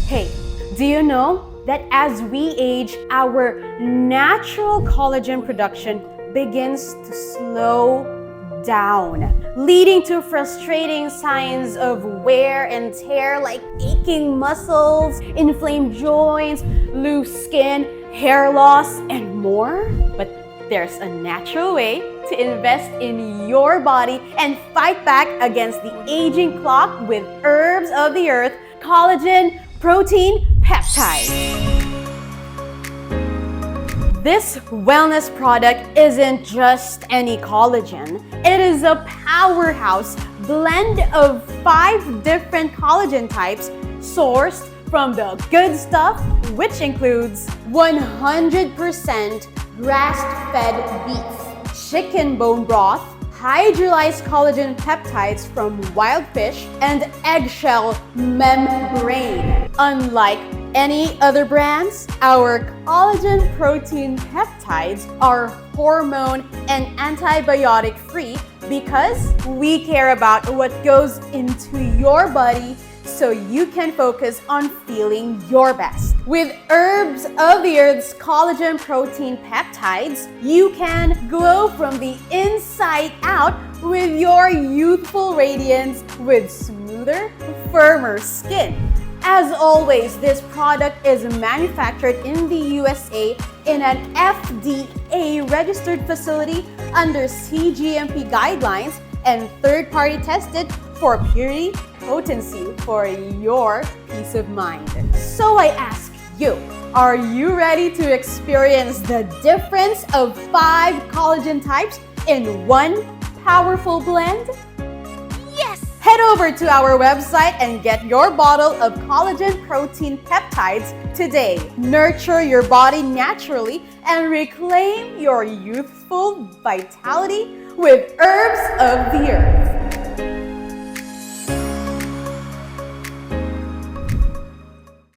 Hey, do you know that as we age, our natural collagen production begins to slow down, leading to frustrating signs of wear and tear like aching muscles, inflamed joints, loose skin, hair loss, and more? But there's a natural way to invest in your body and fight back against the aging clock with herbs of the earth, collagen, protein, peptides. This wellness product isn't just any collagen. It is a powerhouse blend of 5 different collagen types sourced from the good stuff, which includes 100% grass-fed beef, chicken bone broth, hydrolyzed collagen peptides from wild fish, and eggshell membrane. Unlike any other brands, our collagen protein peptides are hormone and antibiotic free because we care about what goes into your body so you can focus on feeling your best. With herbs of the earth's collagen protein peptides, you can glow from the inside out with your youthful radiance with smoother, firmer skin. As always, this product is manufactured in the USA in an FDA-registered facility under CGMP guidelines and third-party tested for purity, potency for your peace of mind. So I ask you, are you ready to experience the difference of 5 collagen types in one powerful blend? Yes! Head over to our website and get your bottle of collagen protein peptides today. Nurture your body naturally and reclaim your youthful vitality with herbs of the earth.